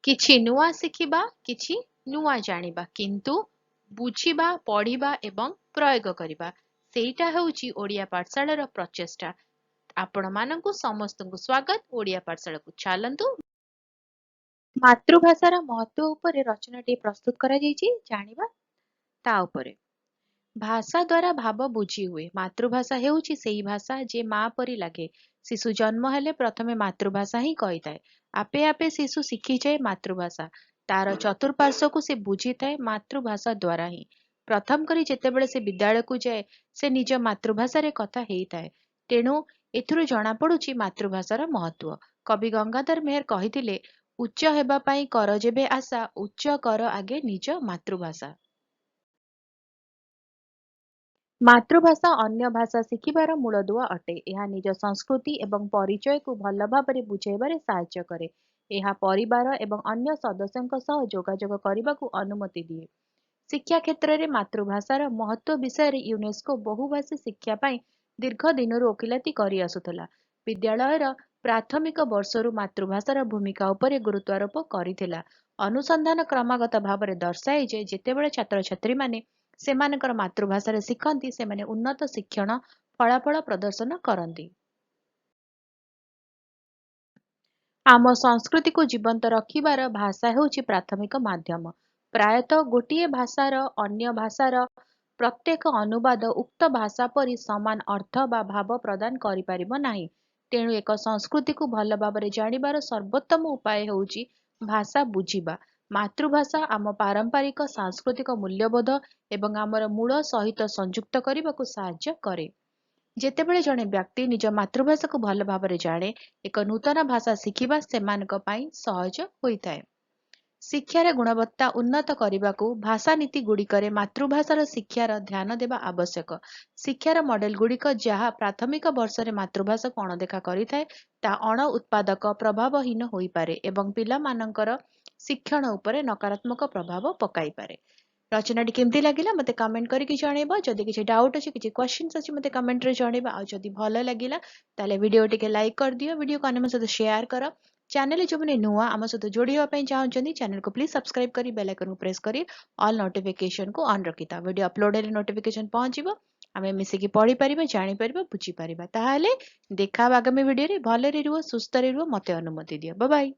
କିଛି ନୂଆ ଶିଖିବା, କିଛି ନୂଆ ଜାଣିବା, କିନ୍ତୁ ବୁଝିବା, ପଢିବା ଏବଂ ପ୍ରୟୋଗ କରିବା ସେଇଟା ହେଉଛି ଓଡ଼ିଆ ପାଠଶାଳାର ପ୍ରଚେଷ୍ଟା। ଆପଣମାନଙ୍କୁ ସମସ୍ତଙ୍କୁ ସ୍ୱାଗତ। ଓଡ଼ିଆ ପାଠଶାଳାକୁ ଚାଲନ୍ତୁ। ମାତୃଭାଷାର ମହତ୍ତ୍ୱ ଉପରେ ରଚନାଟି ପ୍ରସ୍ତୁତ କରାଯାଇଛି, ଜାଣିବା ତା ଉପରେ। ଭାଷା ଦ୍ୱାରା ଭାବ ବୁଝି ହୁଏ। ମାତୃଭାଷା ହେଉଛି ସେହି ଭାଷା ଯେ ମା ପରି ଲାଗେ। ଶିଶୁ ଜନ୍ମ ହେଲେ ପ୍ରଥମେ ମାତୃଭାଷା ହିଁ କହିଥାଏ। ଆପେ ଆପେ ଶିଶୁ ଶିଖିଯାଏ ମାତୃଭାଷା। ତାର ଚତୁଃପାର୍ଶ୍ୱକୁ ସେ ବୁଝିଥାଏ ମାତୃଭାଷା ଦ୍ୱାରା ହିଁ। ପ୍ରଥମ କରି ଯେତେବେଳେ ସେ ବିଦ୍ୟାଳୟକୁ ଯାଏ, ସେ ନିଜ ମାତୃଭାଷାରେ କଥା ହେଇଥାଏ। ତେଣୁ ଏଥିରୁ ଜଣାପଡୁଛି ମାତୃଭାଷାର ମହତ୍ତ୍ୱ। କବି ଗଙ୍ଗାଧର ମେହେର କହିଥିଲେ, ଉଚ୍ଚ ହେବା ପାଇଁ କର ଯେବେ ଆଶା, ଉଚ୍ଚ କର ଆଗେ ନିଜ ମାତୃଭାଷା। ମାତୃଭାଷା ଅନ୍ୟ ଭାଷା ଶିଖିବାର ମୂଳଦୁଆ ଅଟେ। ଏହା ନିଜ ସଂସ୍କୃତି ଏବଂ ପରିଚୟକୁ ଭଲ ଭାବରେ ବୁଝାଇବାରେ ସାହାଯ୍ୟ କରେ। ଏହା ପରିବାର ଏବଂ ଅନ୍ୟ ସଦସ୍ୟଙ୍କ ସହ ଯୋଗାଯୋଗ କରିବାକୁ ଅନୁମତି ଦିଏ। ଶିକ୍ଷା କ୍ଷେତ୍ରରେ ମାତୃଭାଷାର ମହତ୍ତ୍ୱ ବିଷୟରେ ୟୁନେସ୍କୋ ବହୁଭାଷୀ ଶିକ୍ଷା ପାଇଁ ଦୀର୍ଘ ଦିନରୁ ଓକିଲାତି କରି ଆସୁଥିଲା। ବିଦ୍ୟାଳୟର ପ୍ରାଥମିକ ବର୍ଷରୁ ମାତୃଭାଷାର ଭୂମିକା ଉପରେ ଗୁରୁତ୍ୱାରୋପ କରିଥିଲା। ଅନୁସନ୍ଧାନ କ୍ରମାଗତ ଭାବରେ ଦର୍ଶାଏ ଯେ ଯେତେବେଳେ ଛାତ୍ରଛାତ୍ରୀମାନେ ସେମାନଙ୍କର ମାତୃଭାଷାରେ ଶିଖନ୍ତି, ସେମାନେ ଉନ୍ନତ ଶିକ୍ଷଣ ଫଳାଫଳ ପ୍ରଦର୍ଶନ କରନ୍ତି। ଆମ ସଂସ୍କୃତିକୁ ଜୀବନ୍ତ ରଖିବାର ଭାଷା ହେଉଛି ପ୍ରାଥମିକ ମାଧ୍ୟମ। ପ୍ରାୟତଃ ଗୋଟିଏ ଭାଷାର ଅନ୍ୟ ଭାଷାର ପ୍ରତ୍ୟେକ ଅନୁବାଦ ଉକ୍ତ ଭାଷା ପରି ସମାନ ଅର୍ଥ ବା ଭାବ ପ୍ରଦାନ କରିପାରିବ ନାହିଁ। ତେଣୁ ଏକ ସଂସ୍କୃତିକୁ ଭଲ ଭାବରେ ଜାଣିବାର ସର୍ବୋତ୍ତମ ଉପାୟ ହେଉଛି ଭାଷା ବୁଝିବା। ମାତୃଭାଷା ଆମ ପାରମ୍ପରିକ ସାଂସ୍କୃତିକ ମୂଲ୍ୟବୋଧ ଏବଂ ଆମର ମୂଳ ସହିତ ସଂଯୁକ୍ତ କରିବାକୁ ସାହାଯ୍ୟ କରେ। ଯେତେବେଳେ ଜଣେ ବ୍ୟକ୍ତି ନିଜ ମାତୃଭାଷାକୁ ଭଲ ଭାବରେ ଜାଣେ, ଏକ ନୂତନ ଭାଷା ଶିଖିବା ସେମାନଙ୍କ ପାଇଁ ସହଜ ହୋଇଥାଏ। ଶିକ୍ଷାର ଗୁଣବତ୍ତା ଉନ୍ନତ କରିବାକୁ ଭାଷା ନୀତି ଗୁଡ଼ିକରେ ମାତୃଭାଷାର ଶିକ୍ଷାର ଧ୍ୟାନ ଦେବା ଆବଶ୍ୟକ। ଶିକ୍ଷାର ମଡେଲଗୁଡ଼ିକ ଯାହା ପ୍ରାଥମିକ ବର୍ଷରେ ମାତୃଭାଷାକୁ ଅଣଦେଖା କରିଥାଏ, ତାହା ଅଣ-ଉତ୍ପାଦକ, ପ୍ରଭାବହୀନ ହୋଇପାରେ ଏବଂ ପିଲାମାନଙ୍କର ଶିକ୍ଷଣ ଉପରେ ନକାରାତ୍ମକ ପ୍ରଭାବ ପକାଇପାରେ। ରଚନାଟି କେମିତି ଲାଗିଲା ମୋତେ କମେଣ୍ଟ କରିକି ଜଣେଇବ। ଯଦି କିଛି ଡାଉଟ୍ ଅଛି, କିଛି କ୍ୱେଶ୍ଚିନ୍ସ ଅଛି, ମୋତେ କମେଣ୍ଟରେ ଜଣେଇବ। ଆଉ ଯଦି ଭଲ ଲାଗିଲା ତାହେଲେ ଭିଡ଼ିଓ ଟିକେ ଲାଇକ୍ କରିଦିଅ, ଭିଡ଼ିଓକୁ ଅନ୍ୟମାନଙ୍କ ସହିତ ସେୟାର କର। ଚ୍ୟାନେଲରେ ଯେଉଁମାନେ ନୂଆ ଆମ ସହିତ ଯୋଡ଼ି ହେବା ପାଇଁ ଚାହୁଁଛନ୍ତି, ଚ୍ୟାନେଲକୁ ପ୍ଲିଜ୍ ସବସ୍କ୍ରାଇବ୍ କରି ବେଲ୍ ଆଇକନକୁ ପ୍ରେସ୍ କରି ଅଲ୍ ନୋଟିଫିକେସନକୁ ଅନ୍ ରଖିଥାଅ। ଭିଡ଼ିଓ ଅପଲୋଡ୍ ହେଲେ ନୋଟିଫିକେସନ ପହଞ୍ଚିବ। ଆମେ ମିଶିକି ପଢ଼ିପାରିବା, ଜାଣିପାରିବା, ବୁଝିପାରିବା। ତାହେଲେ ଦେଖା ହବା ଆଗାମୀ ଭିଡ଼ିଓରେ। ଭଲରେ ରୁହ, ସୁସ୍ଥରେ ରୁହ, ମୋତେ ଅନୁମତି ଦିଅ। Bye bye.